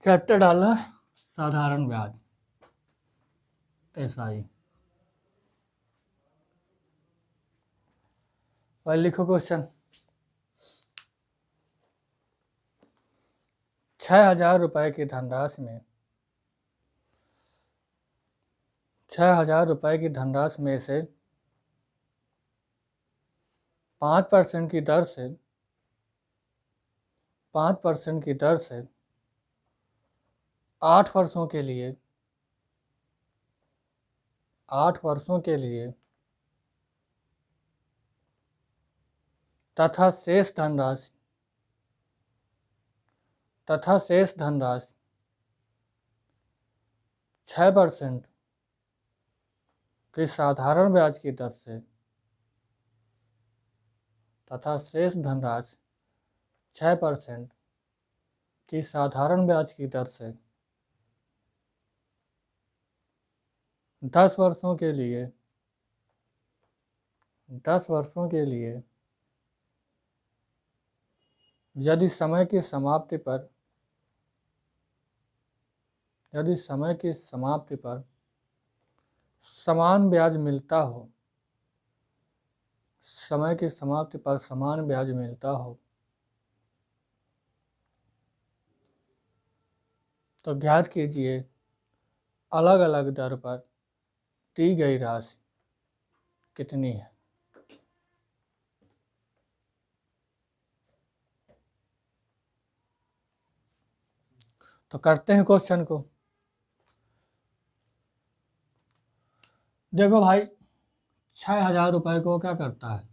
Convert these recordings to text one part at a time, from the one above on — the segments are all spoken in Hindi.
कैपिटल डॉलर साधारण ब्याज SI। और लिखो क्वेश्चन। 6,000 रुपए की धनराशि में 6,000 रुपए की धनराशि में से 5% की दर से 5% की दर से 8 वर्षों के लिए 8 वर्षों के लिए तथा शेष धनराशि 6% की साधारण ब्याज की दर से तथा शेष धनराशि 6% की साधारण ब्याज की दर से 10 वर्षों के लिए 10 वर्षों के लिए यदि समय की समाप्ति पर समान ब्याज मिलता हो समय की समाप्ति पर समान ब्याज मिलता हो तो ज्ञात कीजिए अलग अलग दर पर दी गई राशि कितनी है। तो करते हैं क्वेश्चन को। देखो भाई 6,000 रुपए को क्या करता है,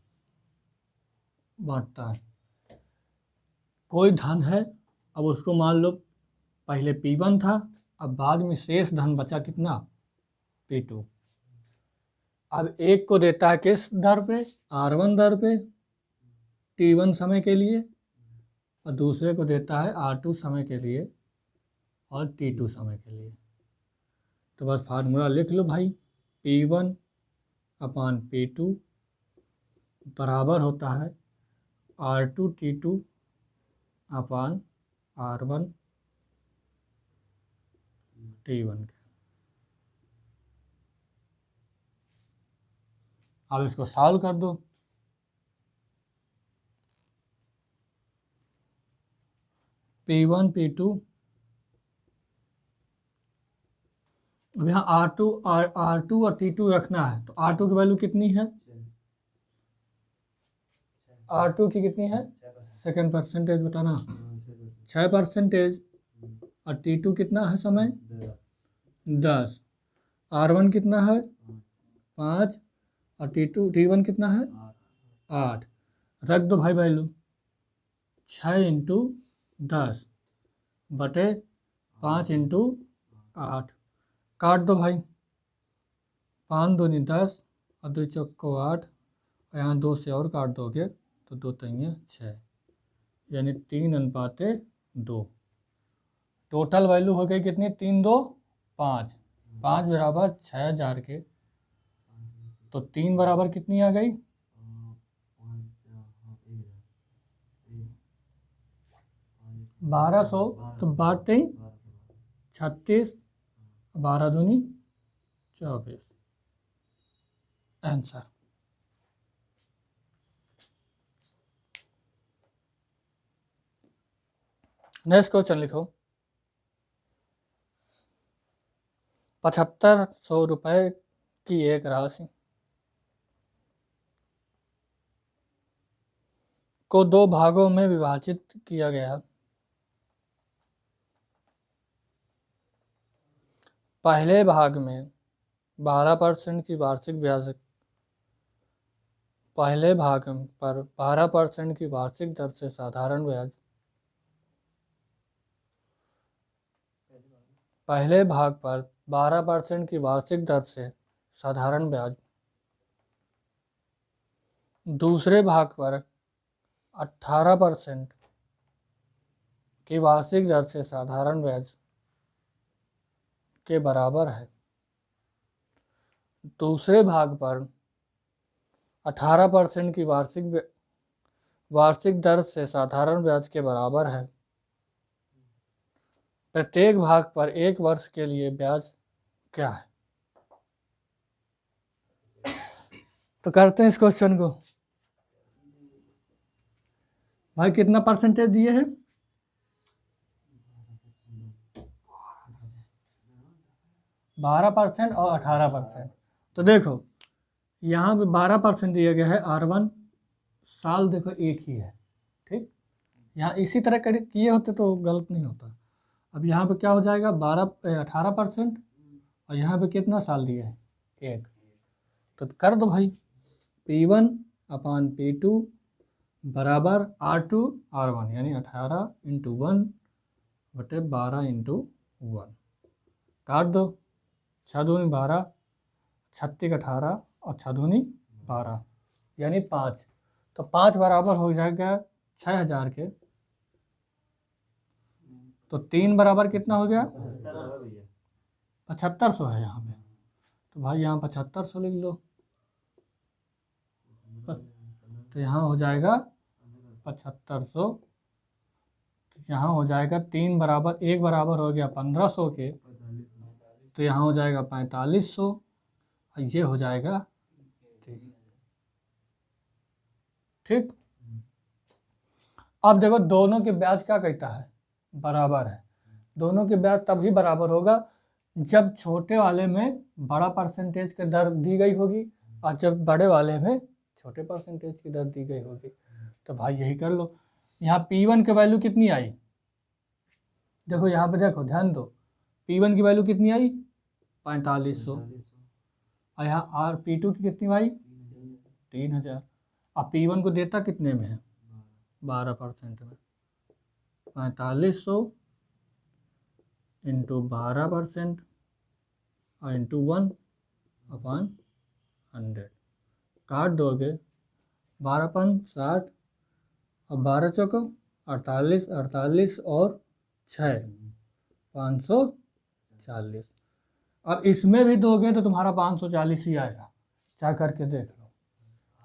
बांटता है। कोई धन है, अब उसको मान लो पहले P1 था, अब बाद में शेष धन बचा कितना, P2। अब एक को देता है किस दर पे, R1 दर पे T1 समय के लिए, और दूसरे को देता है R2 समय के लिए और T2 समय के लिए। तो बस फार्मूला लिख लो भाई, P1 अपान P2 बराबर होता है R2 T2 अपान R1 T1 के। अब इसको सॉल्व कर दो। P1 P2, अब यहाँ R2 और T2 रखना है, तो R2 की वैल्यू कितनी है, R2 की कितनी है, सेकेंड परसेंटेज बताना, 6%, और T2 कितना है समय 10, R1 कितना है 5, और T1 कितना है 8। रख दो भाई वैल्यू, 6 × 10 बटे 5 × 8, काट दो भाई, 5 दूनी 10 और 2 चौको 8, और यहाँ 2 से और काट दोगे तो 2 3 6, यानी 3:2। टोटल वैल्यू हो गई कितनी, 3 2 5, 5 बराबर 6,000 के, तो 3 बराबर कितनी आ गई, 1200। तो 12 36, 12 दूनी 24 आंसर। नेक्स्ट क्वेश्चन लिखो। 7,500 रुपए की एक राशि को 2 भागों में विभाजित किया गया। पहले भाग में 12% की वार्षिक ब्याज, पहले भाग पर 12% की वार्षिक दर से साधारण ब्याज, पहले भाग पर 12% की वार्षिक दर से साधारण ब्याज, दूसरे भाग पर 18% की वार्षिक दर से साधारण ब्याज के बराबर है। दूसरे भाग पर 18% की वार्षिक दर से साधारण ब्याज के बराबर है। प्रत्येक भाग पर 1 वर्ष के लिए ब्याज क्या है। तो करते हैं इस क्वेश्चन को। भाई कितना परसेंटेज दिए हैं? 12% और 18%। तो देखो यहाँ पे 12% दिया गया है R1, साल देखो एक ही है, ठीक। यहाँ इसी तरह किए होते तो गलत नहीं होता। अब यहाँ पे क्या हो जाएगा, 18% और यहाँ पे कितना साल दिया है, 1। तो कर दो भाई, P1 अपान P2 बराबर R2 R1, यानी 18 × 1 बटे 12 × 1। काट दो, 6 दूनी 12, 36 18 और 6 दूनी 12, यानी 5। तो 5 बराबर हो जाएगा 6000 के। तो 3 बराबर कितना हो गया, 7500 है यहाँ पे। तो भाई यहाँ 7500 लिख लो। तो यहाँ हो जाएगा 7500। तो यहाँ हो जाएगा 3 बराबर 1 बराबर हो गया 1500 के। तो यहाँ हो जाएगा 4500 और ये हो जाएगा, ठीक। अब देखो दोनों के ब्याज क्या कहता है, बराबर है। दोनों के ब्याज तभी बराबर होगा जब छोटे वाले में बड़ा परसेंटेज की दर दी गई होगी और जब बड़े वाले में छोटे परसेंटेज की दर दी गई होगी। तो भाई यही कर लो। यहाँ P1 की वैल्यू कितनी आई, देखो यहाँ पे देखो, ध्यान दो, P1 की वैल्यू कितनी आई, 4500। और यहाँ P2 की कितनी आई, 3000। अब P1 को देता कितने में है, 12% में। 4500 × 12% और × 1/100। काट दोगे, 12 × 60 और 12 चौको 48, 48 और 6 540। अब इसमें भी दोगे तो तुम्हारा 540 ही आएगा, चाह करके देख लो।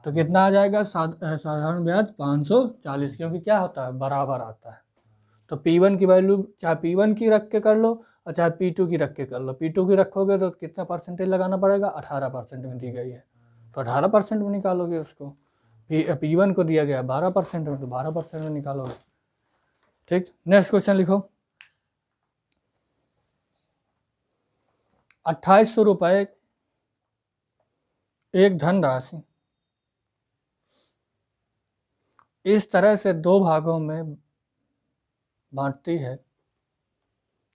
तो कितना आ जाएगा, साधारण ब्याज 540, क्योंकि क्या होता है, बराबर आता है। तो P1 की वैल्यू चाहे P1 की रख के कर लो और चाहे P2 की रख के कर लो। P2 की रखोगे तो कितना परसेंटेज लगाना पड़ेगा, 18% में दी गई है तो 18% में निकालोगे उसको। P1 को दिया गया 12% में, तो 12% में निकालोगे, ठीक। नेक्स्ट क्वेश्चन लिखो। 2800 रुपये एक धनराशि इस तरह से 2 भागों में बांटती है,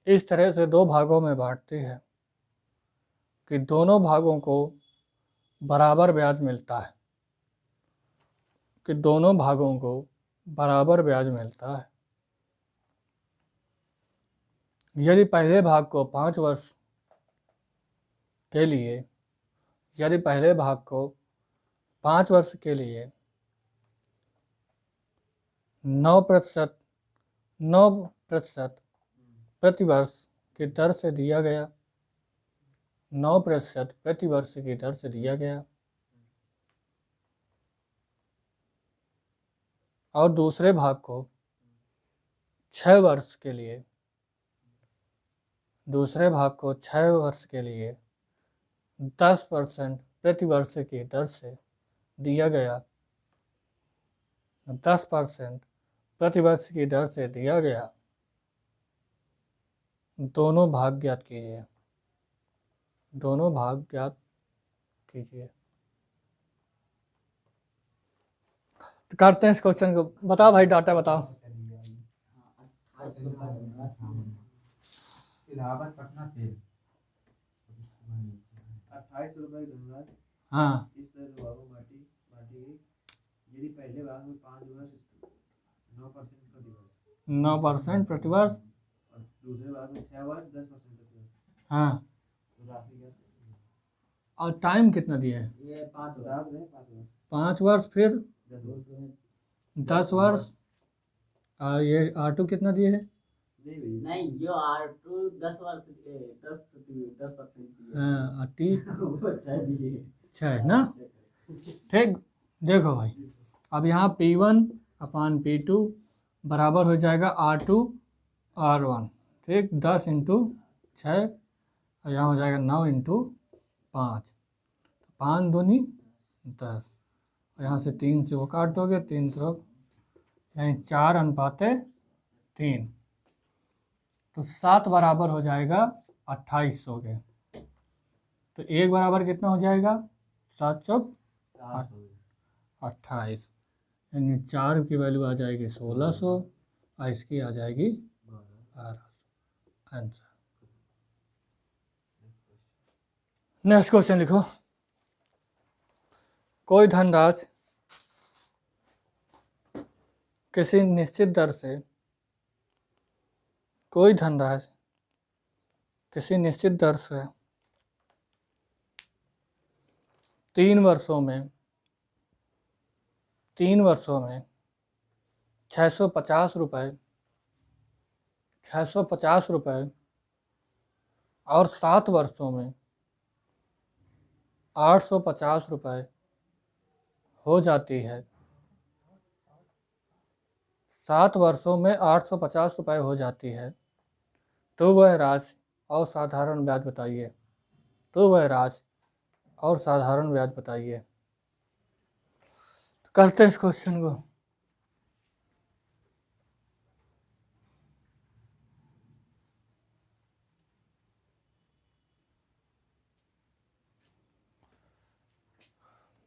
इस तरह से 2 भागों में बांटती है कि दोनों भागों को बराबर ब्याज मिलता है, कि दोनों भागों को बराबर ब्याज मिलता है। यदि पहले भाग को 5 वर्ष के लिए, यदि पहले भाग को 5 वर्ष के लिए 9% प्रतिवर्ष की दर से दिया गया, 9% प्रतिवर्ष की दर से दिया गया, और दूसरे भाग को 6 वर्ष के लिए, दूसरे भाग को 6 वर्ष के लिए 10% प्रतिवर्ष की दर से दिया गया, 10% प्रतिवर्ष की दर से दिया गया। दोनों भाग ज्ञात कीजिए, दोनों भाग ज्ञात कीजिए। तो करते हैं इस क्वेश्चन को। बताओ भाई, डाटा बताओ। इलाहाबाद पटना से 2800 रुपये धनराशि हाँ, इस तरह भागों बांटी गई। यदि पहले भाग में 5 वर्ष 9% प्रतिवर्ष और दूसरे भाग में 6 वर्ष 10% प्रतिवर्ष। हाँ, तो राशि क्या, और टाइम कितना दिया है, ये 5 वर्ष 5 वर्ष, फिर 10 10 वर्ष। और ये R2 कितना दिए है, नहीं जो R2 10 वर्ष 10%। हाँ, और T वो 6 है ना, ठीक। देखो भाई, अब यहाँ P1 अपान P2 बराबर हो जाएगा R2 R1, ठीक, 10 इंटू 6 और यहाँ हो जाएगा 9 इंटू 5, 5 दूनी 10, और यहाँ से 3 से वो काट दोगे, 3 तो यानी 4:3, तो 7 बराबर हो जाएगा 2800 के। तो 1 बराबर कितना हो जाएगा? 7 चौक 28, यानी 4 की वैल्यू आ जाएगी 1600 और इसकी आ जाएगी 1200। आंसर। नेक्स्ट क्वेश्चन लिखो। कोई धनराशि किसी निश्चित दर से, कोई धनराशि किसी निश्चित दर से 3 वर्षों में 650 रुपये और 7 वर्षों में 850 रुपये हो जाती है। 7 वर्षों में 850 रुपये हो जाती है, तो वह राशि और साधारण ब्याज बताइए। करते हैं इस क्वेश्चन को।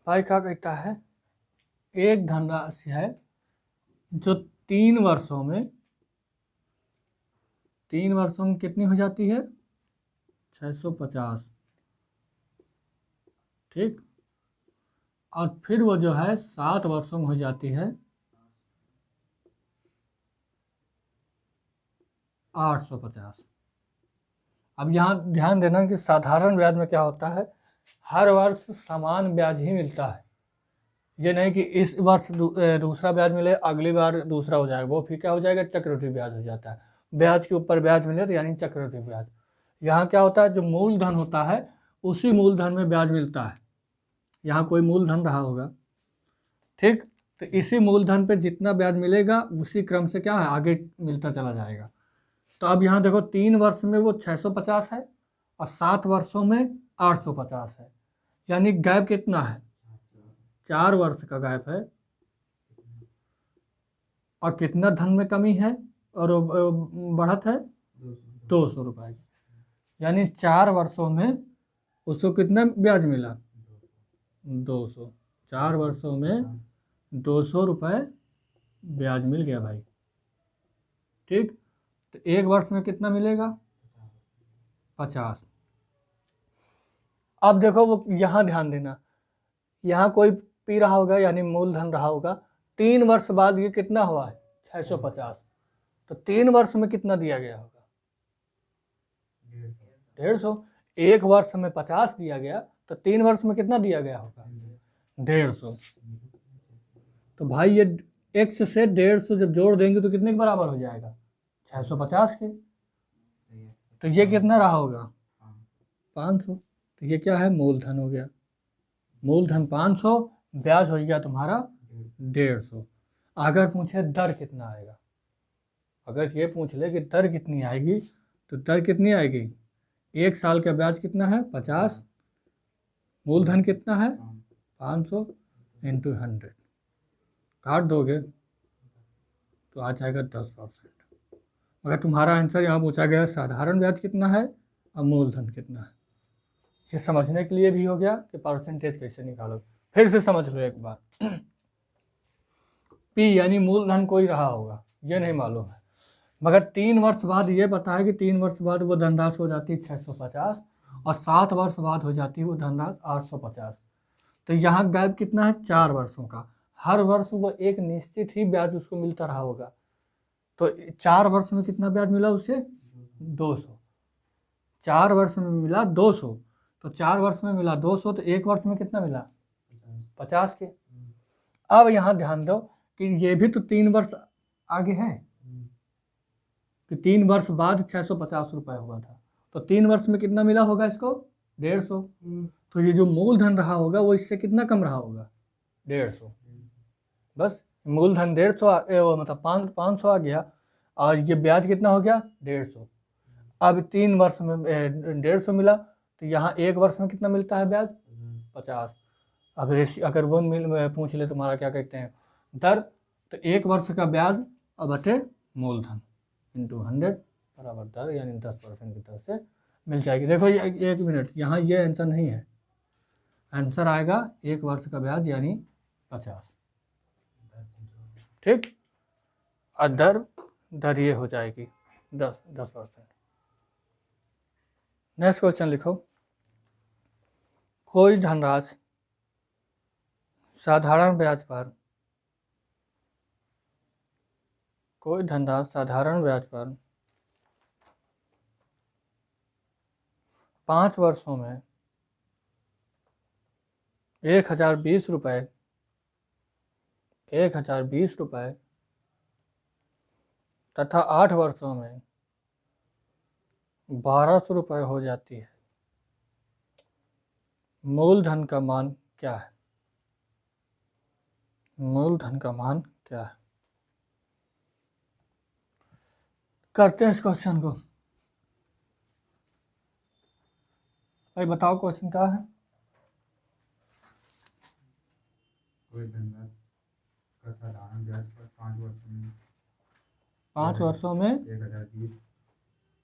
भाई क्या कहता है, एक धनराशि है जो 3 वर्षों में कितनी हो जाती है? 650, ठीक, और फिर वो जो है 7 वर्षों में हो जाती है 850। अब यहाँ ध्यान देना कि साधारण ब्याज में क्या होता है, हर वर्ष समान ब्याज ही मिलता है। ये नहीं कि इस वर्ष दूसरा ब्याज मिले, अगली बार दूसरा हो जाएगा, वो फिर क्या हो जाएगा? चक्रवृद्धि ब्याज हो जाता है। ब्याज के ऊपर ब्याज मिले तो यानी चक्रवृद्धि ब्याज। यहाँ क्या होता है, जो मूलधन होता है उसी मूलधन में ब्याज मिलता है। यहाँ कोई मूलधन रहा होगा, ठीक, तो इसी मूलधन पे जितना ब्याज मिलेगा उसी क्रम से क्या है, आगे मिलता चला जाएगा। तो अब यहाँ देखो 3 वर्ष में वो 650 है और 7 वर्षों में 850 है, यानी गैप कितना है? 4 वर्ष का गैप है। और कितना धन में कमी है और बढ़त है? 200 रुपये की, यानी 4 वर्षों में उसको कितना ब्याज मिला? 200। 4 वर्षों में 200 रुपये ब्याज मिल गया भाई, ठीक। तो 1 वर्ष में कितना मिलेगा? 50। अब देखो वो यहाँ ध्यान देना, यहाँ कोई पी रहा होगा यानी मूलधन रहा होगा। 3 वर्ष बाद ये कितना हुआ है? 650। तो 3 वर्ष में कितना दिया गया होगा? 150। 1 वर्ष में 50 दिया गया, तो 3 वर्ष में कितना दिया गया होगा? 150। तो भाई ये x से 150 जब जोड़ देंगे तो कितने के बराबर हो जाएगा? 650 के। तो ये कितना रहा होगा? 500। तो ये क्या है? मूलधन हो गया। मूलधन 500, ब्याज हो गया तुम्हारा 150। अगर पूछे दर कितना आएगा, अगर ये पूछ ले कि दर कितनी आएगी, तो दर कितनी आएगी? 1 साल का ब्याज कितना है? 50, मूलधन कितना है? 500 इंटू 100, काट दोगे तो आ जाएगा 10%। मगर तुम्हारा आंसर यहाँ पूछा गया साधारण ब्याज कितना है और मूलधन कितना है। ये समझने के लिए भी हो गया कि परसेंटेज कैसे निकालोगे। फिर से समझ लो एक बार। पी यानी मूलधन कोई रहा होगा, ये नहीं मालूम है, मगर 3 वर्ष बाद ये पता है कि 3 वर्ष बाद वो धनराशि हो जाती है 650 और 7 वर्ष बाद हो जाती है वो धनराशि 850। तो यहाँ गैप कितना है? 4 वर्षों का। हर वर्ष वो एक निश्चित ही ब्याज उसको मिलता रहा होगा। तो 4 वर्ष में कितना ब्याज मिला उसे? 200। 4 वर्ष में मिला 200, तो 4 वर्ष में मिला 200, तो 1 वर्ष में कितना मिला? 50 के। अब यहाँ ध्यान दो कि ये भी तो 3 वर्ष आगे है, कि 3 वर्ष बाद 650 रुपये हुआ था, तो 3 वर्ष में कितना मिला होगा इसको? 150। तो ये जो मूलधन रहा होगा वो इससे कितना कम रहा होगा? 150। बस मूलधन 150 मतलब 500 आ गया, और ये ब्याज कितना हो गया? 150। अब 3 वर्ष में 150 मिला, तो यहाँ 1 वर्ष में कितना मिलता है ब्याज? 50। अब अगर वो पूछ ले तुम्हारा क्या कहते हैं दर, तो 1 वर्ष का ब्याज अब बटे मूलधन इंटू 100 बराबर दर, यानी 10% की दर से मिल जाएगी। देखो ये 1 मिनट, यहाँ ये आंसर नहीं है, आंसर आएगा 1 वर्ष का ब्याज यानी 50। ठीक, और दर ये हो जाएगी 10%। नेक्स्ट क्वेश्चन लिखो। कोई धनराशि साधारण ब्याज पर 5 वर्षों में 1020 रुपये तथा 8 वर्षों में 1200 रुपये हो जाती है। मूलधन का मान क्या है? मूलधन का मान क्या है? करते हैं इस क्वेश्चन को। भाई बताओ क्वेश्चन क्या है? कोई धनराशि का साधारण ब्याज पर 5 वर्षों में 1020,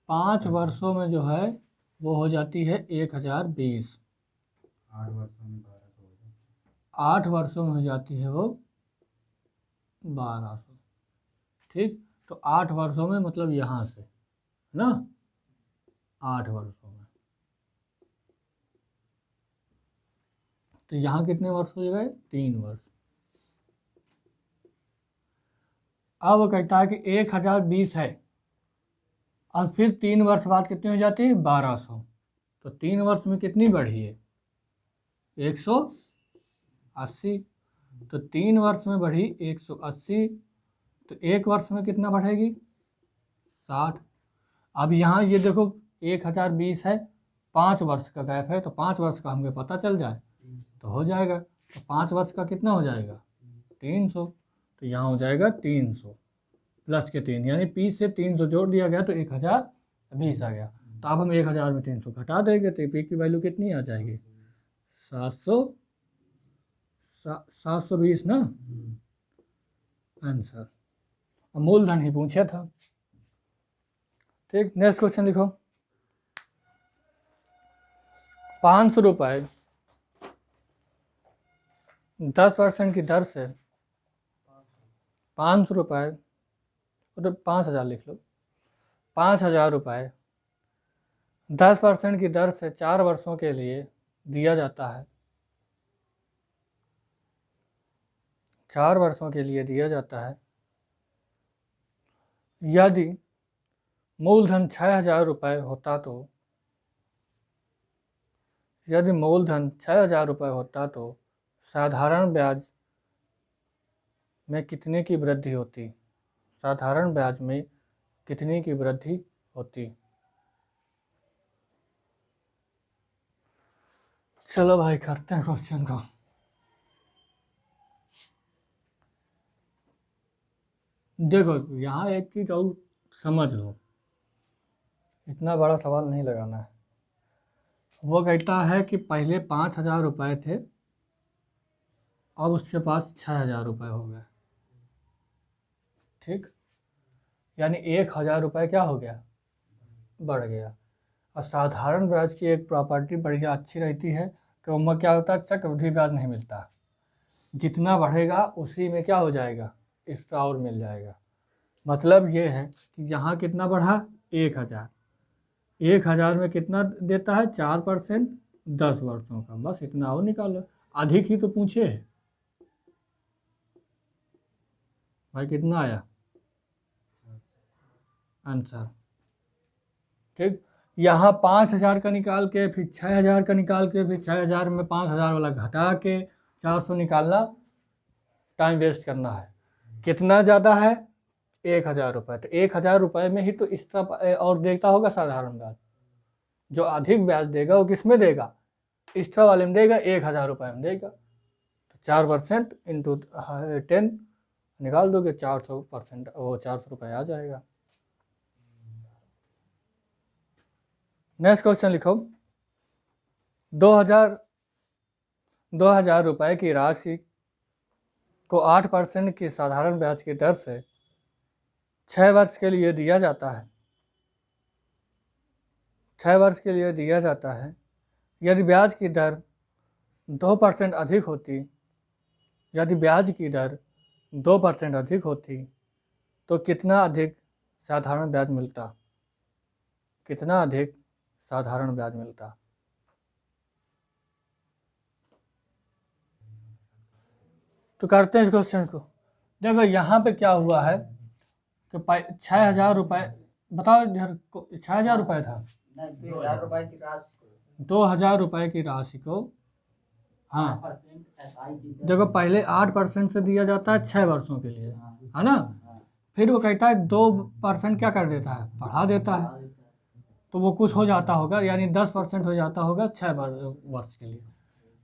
5 वर्षों में जो है वो हो जाती है 1020। 8 वर्षों में 1200 हो जाती 8 वर्षों में हो जाती है वो 1200। ठीक, तो 8 वर्षों में मतलब यहाँ से ना, 8 वर्षों में, तो यहाँ कितने वर्ष हो गए? 3 वर्ष। अब वो कहता है कि 1020 है और फिर 3 वर्ष बाद कितनी हो जाती है? 1200। तो 3 वर्ष में कितनी बढ़ी है? 180। तो 3 वर्ष में बढ़ी 180, तो 1 वर्ष में कितना बढ़ेगी? 60। अब यहाँ ये देखो 1020 है, 5 वर्ष का गैप है, तो 5 वर्ष का हमें पता चल जाए तो हो जाएगा। तो 5 वर्ष का कितना हो जाएगा? 300। तो यहाँ हो जाएगा 300 प्लस के 3, यानी P से 300 जोड़ दिया गया तो 1020 आ गया। तो अब हम 1000 में 300 घटा देंगे तो P की वैल्यू कितनी आ जाएगी? 720 ना आंसर। मूलधन ही पूछा था। ठीक, नेक्स्ट क्वेश्चन लिखो। 500 रुपये 10% की दर से 500 रुपये, तो 5000 लिख लो। 5000 रुपये 10% की दर से 4 वर्षों के लिए दिया जाता है। 4 वर्षों के लिए दिया जाता है। यदि मूलधन 6000 रुपये होता तो, यदि मूलधन 6000 रुपये होता तो साधारण ब्याज में कितने की वृद्धि होती? साधारण ब्याज में कितने की वृद्धि होती? चलो भाई करते हैं क्वेश्चन को। देखो यहाँ एक चीज़ और समझ लो, इतना बड़ा सवाल नहीं लगाना है। वो कहता है कि पहले 5000 रुपये थे, अब उसके पास 6000 रुपये हो गए। ठीक, यानी 1000 रुपये क्या हो गया? बढ़ गया। और साधारण ब्याज की एक प्रॉपर्टी बढ़िया अच्छी रहती है कि उनमें क्या होता है? चक्रवृद्धि ब्याज नहीं मिलता। जितना बढ़ेगा उसी में क्या हो जाएगा? एक्स्ट्रा और मिल जाएगा। मतलब ये है कि यहाँ कितना बढ़ा? 1000। 1000 में कितना देता है? 4%, 10 वर्षों का। बस इतना और निकालो। अधिक ही तो पूछे भाई, कितना आया आंसर? ठीक, यहाँ 5000 का निकाल के फिर 6000 का निकाल के फिर 6000 में 5000 वाला घटा के 400 निकालना, टाइम वेस्ट करना है। कितना ज़्यादा है? 1000 रुपये। तो 1000 रुपये में ही तो एक्स्ट्रा और देता होगा साधारण ब्याज। जो अधिक ब्याज देगा वो किस में देगा? एक्स्ट्रा वाले में देगा, 1000 रुपये में देगा। तो 4% इंटू 10 निकाल दोगे, 400%, वो 400 रुपये आ जाएगा। नेक्स्ट क्वेश्चन लिखो। 2000 रुपये की राशि को 8% की साधारण ब्याज की दर से 6 वर्ष के लिए दिया जाता है। 6 वर्ष के लिए दिया जाता है। यदि ब्याज की दर 2% अधिक होती, यदि ब्याज की दर 2% अधिक होती तो कितना अधिक साधारण ब्याज मिलता? कितना अधिक साधारण ब्याज मिलता? तो करते हैं इस क्वेश्चन को। देखो यहाँ पे क्या हुआ है कि 6,000 रुपये, बताओ इधर 6,000 रुपये था, 2,000 रुपये की राशि को, हाँ देखो पहले 8% से दिया जाता है 6 वर्षों के लिए, है ना। फिर वो कहता है 2% क्या कर देता है, बढ़ा देता है, तो वो कुछ हो जाता होगा, यानी 10% हो जाता होगा 6 वर्ष के लिए।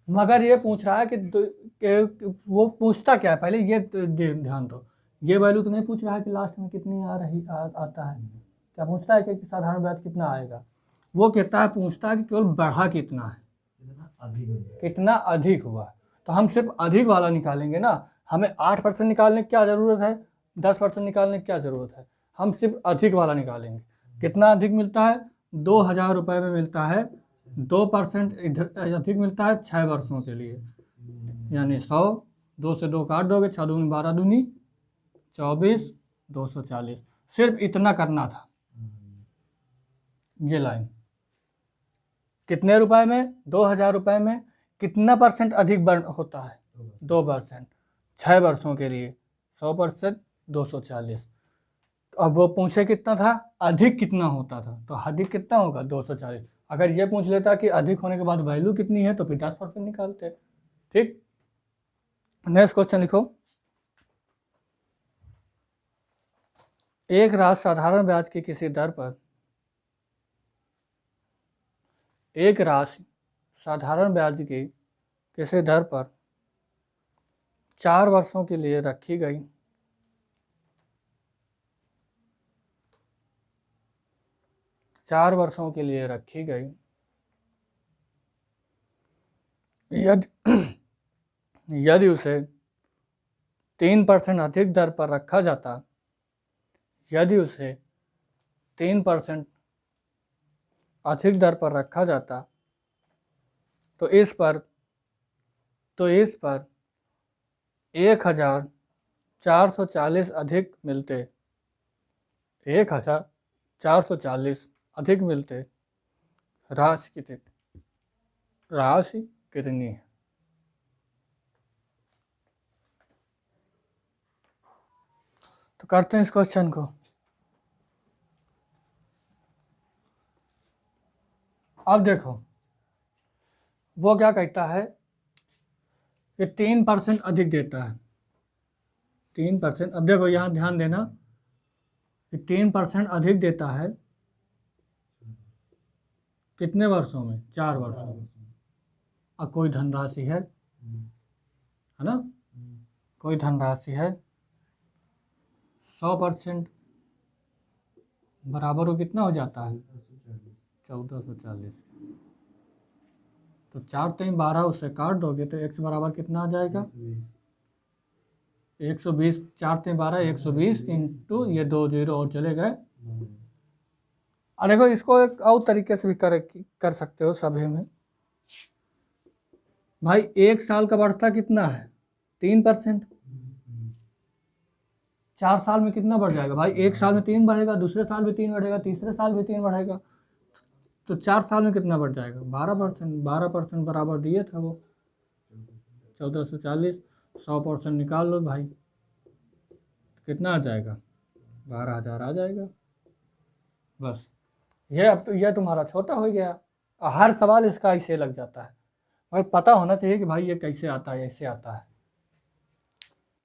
मगर ये पूछ रहा है कि वो पूछता क्या है, पहले ये ध्यान दो, ये वैल्यू तो नहीं पूछ रहा है कि लास्ट में कितनी आता है। क्या पूछता है कि साधारण ब्याज कितना आएगा? वो कहता है, पूछता है कि केवल बढ़ा कितना है, कितना अधिक हुआ। तो हम सिर्फ अधिक वाला निकालेंगे ना, हमें 8% निकालने की क्या ज़रूरत है, 10% निकालने की क्या ज़रूरत है, हम सिर्फ अधिक वाला निकालेंगे। कितना अधिक मिलता है? 2,000 रुपये में मिलता है 2% इधर अधिक मिलता है 6 वर्षों के लिए, यानी 100, 2 से 2 काट दोगे, 6 दूनी 12 दूनी 24, 240। सिर्फ इतना करना था। ये लाइन कितने रुपए में? 2,000 रुपये में कितना % अधिक होता है? 2%। 6 वर्षों के लिए 100%, 240। अब वो पूछे कितना था, अधिक कितना होता था, तो अधिक कितना होगा 240। अगर ये पूछ लेता कि अधिक होने के बाद वैल्यू कितनी है तो फिर 10% निकालते। ठीक, नेक्स्ट क्वेश्चन लिखो। एक राशि साधारण ब्याज की किसी दर पर, एक राशि साधारण ब्याज की किसी दर पर 4 वर्षों के लिए रखी गई, 4 वर्षों के लिए रखी गई। यदि उसे 3% अधिक दर पर रखा जाता, यदि उसे 3% अधिक दर पर रखा जाता तो इस पर 1,440 अधिक मिलते, 1,440 अधिक मिलते। राशि कितनी है? तो करते हैं इस क्वेश्चन को। अब देखो वो क्या कहता है कि 3% अधिक देता है, 3%। अब देखो यहाँ ध्यान देना कि 3% अधिक देता है कितने वर्षों में? 4 वर्षों में। अब कोई धनराशि है ना, कोई धनराशि है, 100% बराबर वो कितना हो जाता है? 1440। तो 4 3 12 उससे काट दोगे तो x बराबर कितना आ जाएगा? 120। 4 3 12, 120 इंटू ये 2 0 और चले गए। और देखो इसको एक और तरीके से भी कर सकते हो सभी में। भाई 1 साल का बढ़ता कितना है? 3%। 4 साल में कितना बढ़ जाएगा भाई? 1 साल में 3 बढ़ेगा, दूसरे साल भी 3 बढ़ेगा, तीसरे साल भी 3 बढ़ेगा, तो 4 साल में कितना बढ़ जाएगा? 12%। 12% बराबर दिए था वो 1440। 100% निकाल लो भाई, कितना आ जाएगा? 12,000 आ जाएगा। बस ये, अब तो यह तुम्हारा छोटा हो गया। हर सवाल इसका ऐसे लग जाता है भाई, पता होना चाहिए कि भाई ये कैसे आता है, ऐसे आता है।